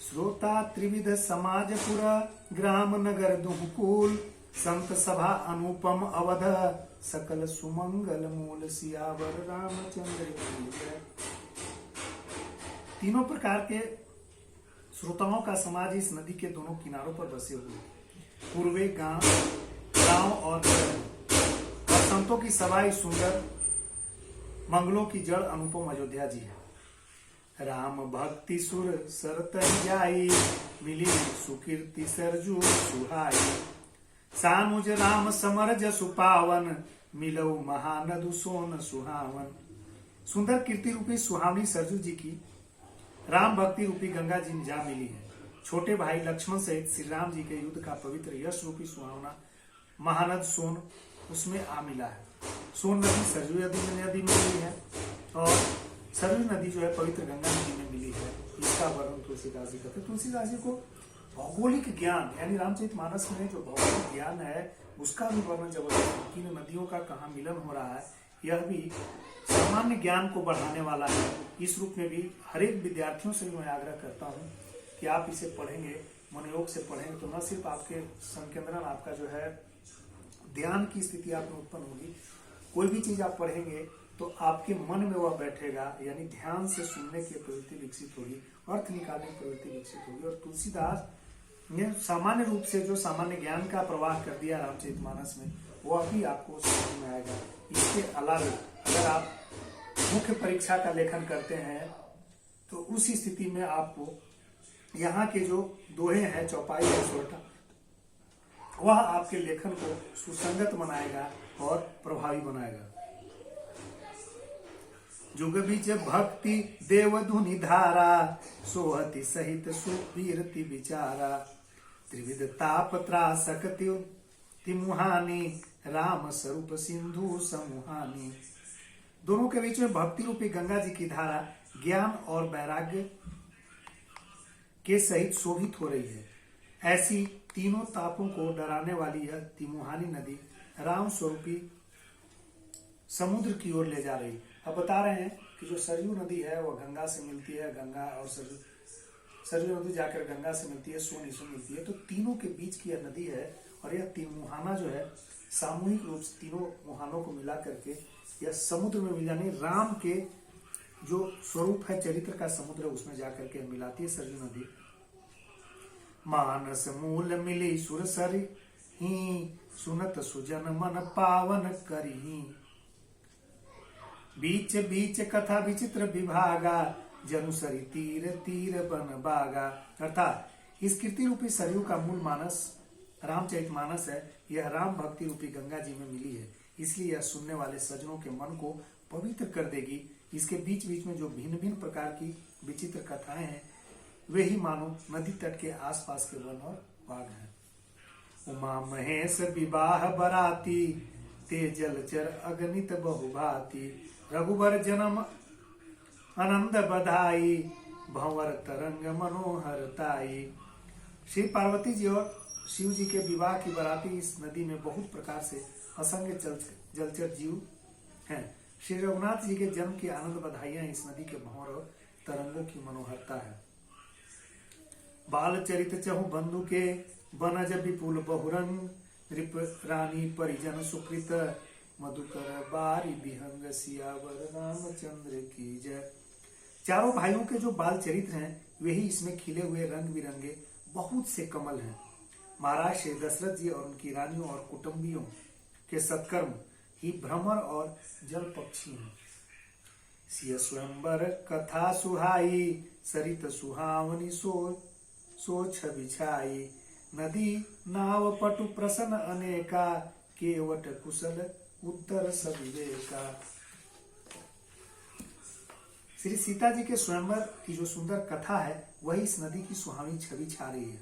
श्रोता त्रिविध समाजपुर ग्राम नगर दुहकुल संत सभा अनुपम अवध सकल सुमंगल मूल सियावर रामचंद्र की जय। तीनों प्रकार के श्रोताओं का समाज इस नदी के दोनों किनारों पर बसे हुए। पूर्वे गांव और संतों की सभा सुंदर मंगलों की जड़ अनुपम अयोध्या जी है। राम भक्ति सुर सरत जाई मिली सुकीर्ति सरजू सुहाई सानुज राम समर जसु पावन मिलो महानदु सोन सुहावन। सुंदर कीर्ति रूपी सुहावनी सरजू जी की राम भक्ति रूपी गंगा जी में जा मिली है। छोटे भाई लक्ष्मण सहित श्री राम जी के युद्ध का पवित्र यश रूपी सुहावना महानद सोन उसमें आ मिला है। सोन नदी सरजू नदी में मिली है और सरयू नदी जो है पवित्र गंगा नदी में मिली है। इसका वर्णन तुलसीदास जी करते। तुलसीदास जी को भौगोलिक ज्ञान यानी रामचरितमानस में जो भौगोलिक ज्ञान है उसका भी वर्णन जबरदस्त। किन नदियों का कहाँ मिलन हो रहा है यह भी सामान्य ज्ञान को बढ़ाने वाला है। इस रूप में भी हर एक विद्यार्थियों से मैं आग्रह करता हूँ कि आप इसे पढ़ेंगे, मनोयोग से पढ़ेंगे तो न सिर्फ आपके संकेंद्रण आपका जो है ध्यान की स्थिति आप में उत्पन्न होगी, कोई भी चीज आप पढ़ेंगे तो आपके मन में वह बैठेगा, यानी ध्यान से सुनने की प्रवृत्ति विकसित होगी, अर्थ निकालने की प्रवृत्ति विकसित होगी। और तुलसीदास ने सामान्य रूप से जो सामान्य ज्ञान का प्रवाह कर दिया रामचरितमानस में वह भी आपको समझ में आएगा। इसके अलावा अगर आप मुख्य परीक्षा का लेखन करते हैं तो उस स्थिति में आपको यहाँ के जो दोहे हैं चौपाई और सोरठा वह आपके लेखन को सुसंगत बनाएगा और प्रभावी बनाएगा। जुग बीच भक्ति देव धुनि धारा सोहति सहित सुवीरति विचारा त्रिविध ताप त्रासक तिमुहानी राम स्वरूप सिंधु समूहानी। दोनों के बीच में भक्ति रूपी गंगा जी की धारा ज्ञान और वैराग्य के सहित शोभित हो रही है। ऐसी तीनों तापों को डराने वाली यह तिमुहानी नदी राम स्वरूपी समुद्र की ओर ले जा रही। अब बता रहे हैं कि जो सरयू नदी है वह गंगा से मिलती है, गंगा और सरयू नदी जाकर गंगा से मिलती है, सोन इसमें मिलती है। तो तीनों के बीच की यह नदी है और यह तीन मुहाना जो है सामूहिक रूप से तीनों मुहानों को मिला करके यह समुद्र में मिल जाने राम के जो स्वरूप है चरित्र का समुद्र उसमें जाकर के मिलाती है सरयू नदी। मानस मूल मिली सुर सरी सुनत सुजन मन पावन करी बीच बीच कथा विचित्र विभागा जनुसरी तीर तीर बन बागा। अर्थात इस कीर्ति रूपी सरयू का मूल मानस रामचरितमानस है। यह राम भक्ति रूपी गंगा जी में मिली है, इसलिए यह सुनने वाले सज्जनों के मन को पवित्र कर देगी। इसके बीच बीच में जो भिन्न भिन्न प्रकार की विचित्र कथाएं हैं वे ही मानो नदी तट के आसपास के वन और बाग हैं। उमा महेश विवाह बराती ते जलचर अगणित बहुभाती रघुबर जन्म आनंद बधाई भंवर तरंग मनोहर ताई। श्री पार्वती जी और शिव जी के विवाह की बराती इस नदी में बहुत प्रकार से असंख्य जलचर जीव हैं। श्री रघुनाथ जी के जन्म की आनंद बधाइयां इस नदी के भंवर और तरंगों की मनोहरता है। बाल चरित चहु बंधु के बनज विपुल बहुरंग नृप रानी परिजन सुकृत मधुकर बारी विहंग सियावर रामचंद्र की जय। चारों भाइयों के जो बाल चरित्र हैं वे ही इसमें खिले हुए रंग बिरंगे बहुत से कमल हैं। महाराज श्री दशरथ जी और उनकी रानियों और कुटुंबियों के सत्कर्म ही भ्रमर और जल पक्षी हैं। सिय स्वयंवर कथा सुहाई सरित सुहावनी सो छवि छाई नदी नाव पटु प्रसन्न अनेका केवट कुशल उत्तर सविवेका। श्री सीता जी के स्वयंवर की जो सुंदर कथा है वही इस नदी की सुहावनी छवि छा रही है।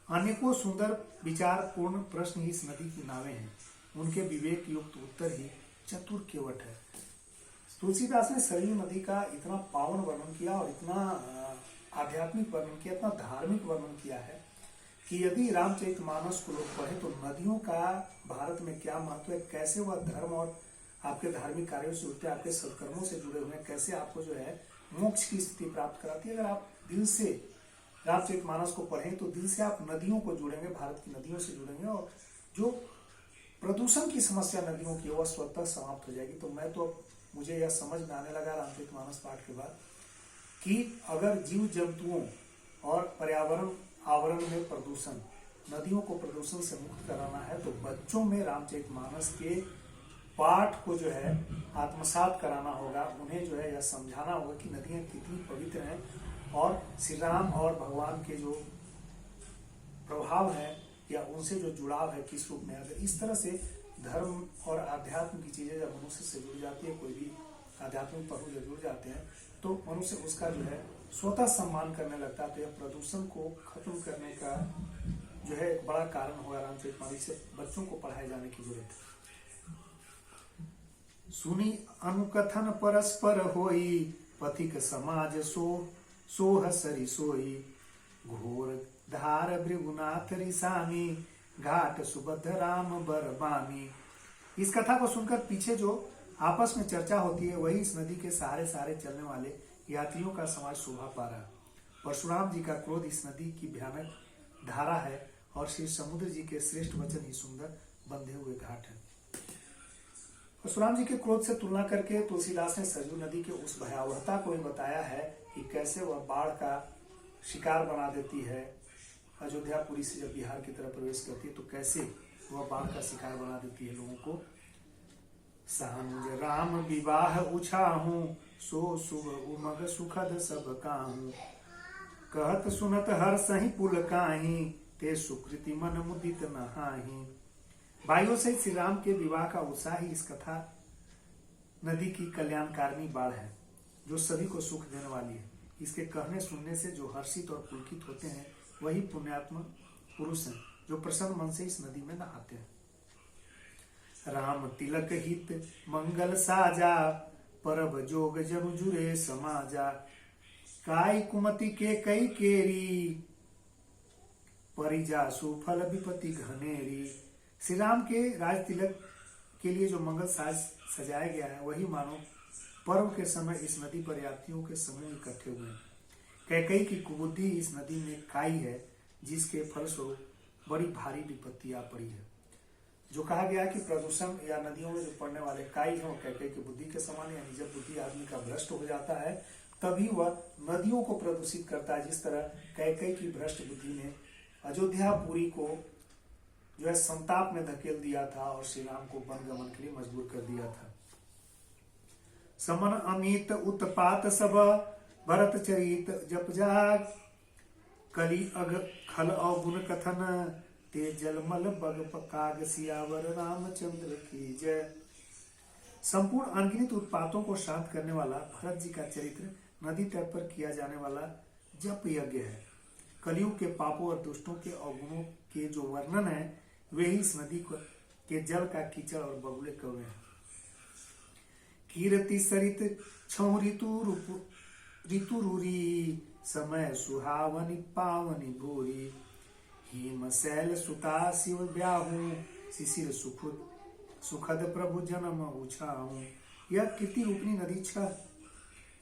अनेकों सुंदर विचार पूर्ण प्रश्न ही इस नदी की नावें हैं। उनके विवेक युक्त उत्तर ही चतुर केवट है। तुलसीदास ने सरयू नदी का इतना पावन वर्णन किया और इतना आध्यात्मिक वर्णन किया, इतना धार्मिक वर्णन किया है कि यदि रामचरितमानस को लोग पढ़े तो नदियों का भारत में क्या महत्व है, कैसे वह धर्म और आपके धार्मिक कार्यों से जुड़ते, आपके सत्कर्मों से जुड़े हुए, कैसे आपको जो है मोक्ष की स्थिति प्राप्त कराती है। अगर आप दिल से रामचरितमानस को पढ़ें तो दिल से आप नदियों को जुड़ेंगे, भारत की नदियों से जुड़ेंगे, और जो प्रदूषण की समस्या नदियों की वह स्वतः समाप्त हो जाएगी। तो मैं तो मुझे यह समझ में आने लगा रामचरितमानस पाठ के बाद कि अगर जीव जंतुओं और पर्यावरण आवरण में प्रदूषण, नदियों को प्रदूषण से मुक्त कराना है तो बच्चों में रामचरितमानस के पाठ को जो है आत्मसात कराना होगा। उन्हें जो है यह समझाना होगा कि नदियां कितनी पवित्र हैं और श्री राम और भगवान के जो प्रभाव है या उनसे जो जुड़ाव है किस रूप में। अगर इस तरह से धर्म और आध्यात्म की चीजें जब मनुष्य से जुड़ जाती है, कोई भी आध्यात्मिक पहलू जब जुड़ जाते हैं तो मनुष्य उसका जो है स्वतः सम्मान करने लगता है। तो यह प्रदूषण को खत्म करने का जो है एक बड़ा कारण होगा रामचरितमानस से बच्चों को पढ़ाए जाने की जरूरत है। सुनी अनुकथन परस्पर होई, पथिक समाज सोह सरि सोई, घोर धार भृगुनाथ रिसामी, घाट सुबद्ध राम बरबामी। इस कथा को सुनकर पीछे जो आपस में चर्चा होती है वही इस नदी के सहारे सहारे चलने वाले यात्रियों का समाज शोभा पा रहा। परशुराम जी का क्रोध इस नदी की भयानक धारा है और श्री समुद्र जी के श्रेष्ठ वचन ही सुंदर बंधे हुए घाट है। परशुराम जी के क्रोध से तुलना करके तुलसीदास ने सरयू नदी के उस भयावहता को भी बताया है कि कैसे वह बाढ़ का शिकार बना देती है। अयोध्यापुरी से जब बिहार की तरफ प्रवेश करती है तो कैसे वह बाढ़ का शिकार बना देती है लोगों को। सानुज राम विवाह उछाहू, सो शुभ उमग सुखद सब काहू, कहत सुनत हर सही पुल काही, ते सुकृति मन मुदित नहाही। भाइयों से श्री राम के विवाह का उत्साह ही इस कथा नदी की कल्याणकारिणी बाढ़ है जो सभी को सुख देने वाली है। इसके कहने सुनने से जो हर्षित और पुलकित होते हैं वही पुण्यात्मा पुरुष हैं जो प्रसन्न मन से इस नदी में नहाते हैं। राम तिलक हित मंगल साजा, परब जोग जनु जुरे समाजा, काय कुमति के कई केरी, परिजा सुफल विपति घनेरी। श्री राम के राज तिलक के लिए जो मंगल साज सजाया गया है वही मानो पर्व के समय इस नदी पर यात्रियों के समूह इकट्ठे हुए हैं। कैकई की कुबुद्धि इस नदी में काई है जिसके फलस्वरूप बड़ी भारी विपत्ति आ पड़ी है। जो कहा गया है कि प्रदूषण या नदियों में जो पड़ने वाले काई हैं कैकई की बुद्धि के समान, यानी जब बुद्धि आदमी का भ्रष्ट हो जाता है तभी वह नदियों को प्रदूषित करता है। जिस तरह कैकई की भ्रष्ट बुद्धि ने अयोध्यापुरी को जो है संताप में धकेल दिया था और श्री राम को वनगमन के लिए मजबूर कर दिया था। समन अमित उत्पात सब, भरत चरित जप जाग, कली अग खल अवगुण कथन, ते जलमल बग पकाग, सियावर रामचंद्र की जय। संपूर्ण अनगिनत उत्पातों को शांत करने वाला भरत जी का चरित्र नदी तट पर किया जाने वाला जप यज्ञ है। कलयुग के पापों और दुष्टों के अवगुणों के जो वर्णन है वे ही इस नदी के जल का कीचड़ और बगुले कौवे हैं। कीर्ति सरित छौ ऋतु रूरी, समय सुहावनी पावनी भूरी, हिम शैल सुता शिव ब्याहू, शिशिर सुखद प्रभु जन्म उछाऊ। यह कीर्ति रूपनी नदी 6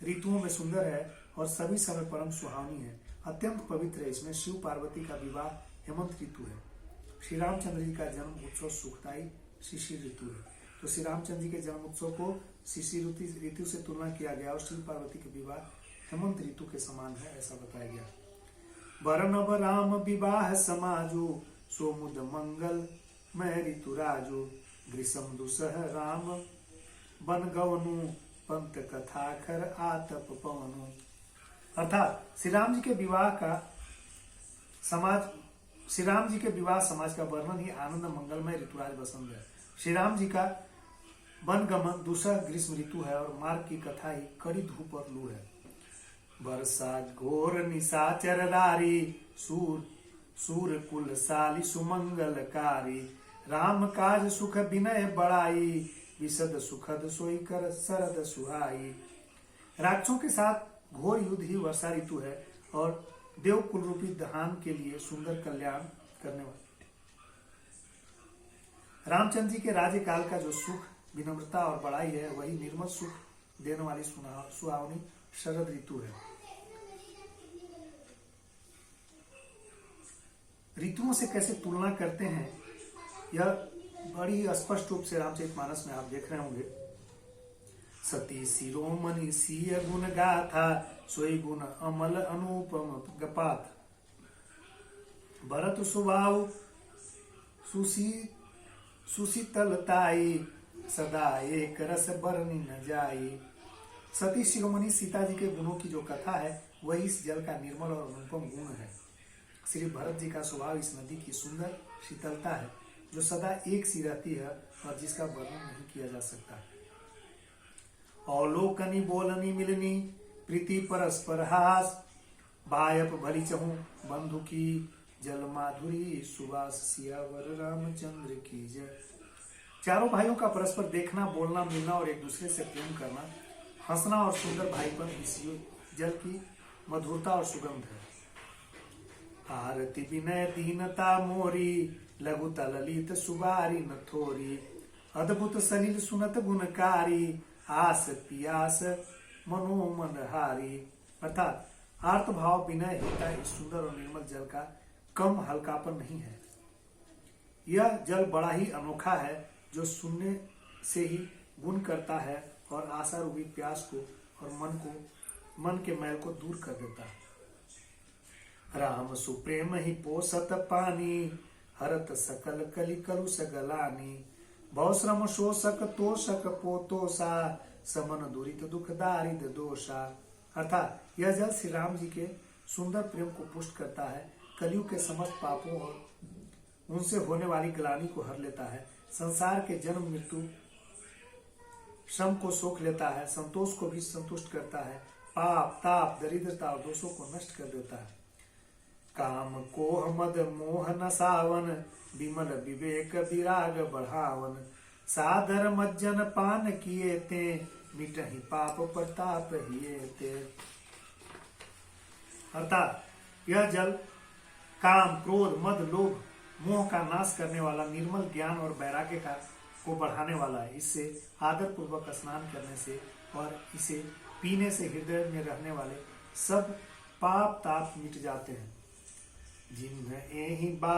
ऋतुओं में सुंदर है और सभी समय परम सुहावनी है, अत्यंत पवित्र है। इसमें शिव पार्वती का विवाह हेमंत ऋतु है। श्री रामचंद्र जी का जन्म उत्सव सुखदायी शिशिर ऋतु है। तो श्री रामचंद्र जी के जन्म उत्सव को शिशिर ऋतु से तुलना किया गया और शिव पार्वती के विवाह हेमंत ऋतु के समान है ऐसा बताया गया। बरनब राम विवाह समाजो, सोमुद मंगल मैं ऋतु राजो, ग्रीष्म दुसह राम बन गवनु, पंत कथा खर आतप पवनु। अर्थात श्री राम जी के विवाह समाज का वर्णन ही आनंद मंगलमय ऋतुराज बसंत है। श्री राम जी का वनगमन दूसरा ग्रीष्म ऋतु है और मार्ग की कथा ही कड़ी धूप और लू है। वर्षा घोर निशाचर दारी, सूर कुल साली सुमंगलकारी, राम काज सुख विनय बड़ाई, विशद सुखद सोई कर सरद सुहाई। राक्षसों के साथ घोर युद्ध ही वर्षा ऋतु है और देव कुल रूपी धान के लिए सुंदर कल्याण करने वाले रामचंद्र जी के राज्य काल का जो सुख विनम्रता और बड़ाई है वही निर्मल सुख देने वाली सुहावनी शरद ऋतु है। ऋतुओं से कैसे तुलना करते हैं, यह बड़ी स्पष्ट रूप से रामचरितमानस में आप देख रहे होंगे। सती शिरोमणि सिय गुण गाथा, सोई गुण अमल अनुपम गपात। भरत स्वभाव सुशीतलताई, सदा एक रस बरनी न जाई। सती शिरोमणि सीता जी के गुणों की जो कथा है वही इस जल का निर्मल और अनुपम गुण है। श्री भरत जी का स्वभाव इस नदी की सुंदर शीतलता है जो सदा एक सी रहती है और जिसका वर्णन नहीं किया जा सकता। अवलोकनी बोलनी मिलनी, प्रीति परस्पर हास। बायप भली चहु बंधु की, जल माधुरी सुवास। सियावर रामचंद्र की जय। चारों भाइयों का परस्पर देखना, बोलना, मिलना और एक दूसरे से प्रेम करना, हंसना और सुंदर भाईपन इस जल की मधुरता और सुगंध है। आरती विनय दीनता मोरी, लघुता ललित सुबारी न थोरी। अद्भुत सलिल सुनत गुणकारी, आस पियास मनोमन हारी। अर्थात आर्त भाव विनय होता इस सुंदर और निर्मल जल का कम हल्कापन नहीं है। यह जल बड़ा ही अनोखा है जो सुनने से ही गुण करता है और आशा रूपी प्यास को और मन के मैल को दूर कर देता है। राम सुप्रेम ही पोसत पानी, हरत सकल कलि कलुष गलानी। भव श्रम शोषक तोषक पोतोषा, समन दुरित दुख दारिद दोषा। अर्थात यह जल श्री राम जी के सुंदर प्रेम को पुष्ट करता है, कलयुग के समस्त पापों और उनसे होने वाली ग्लानि को हर लेता है, संसार के जन्म मृत्यु श्रम को सोख लेता है, संतोष को भी संतुष्ट करता है, पाप ताप दरिद्रता और दोषों को नष्ट कर देता है। काम कोह मद मोह नसावन, विमल विवेक विराग बढ़ावन। सादर मज्जन पान किए ते, मिटहि पाप प्रताप हिए ते। अर्थात यह जल काम क्रोध मद लोभ मोह का नाश करने वाला, निर्मल ज्ञान और वैराग्य को बढ़ाने वाला है। इससे आदर पूर्वक स्नान करने से और इसे पीने से हृदय में रहने वाले सब पाप ताप मिट जाते हैं। जिन्ह एहि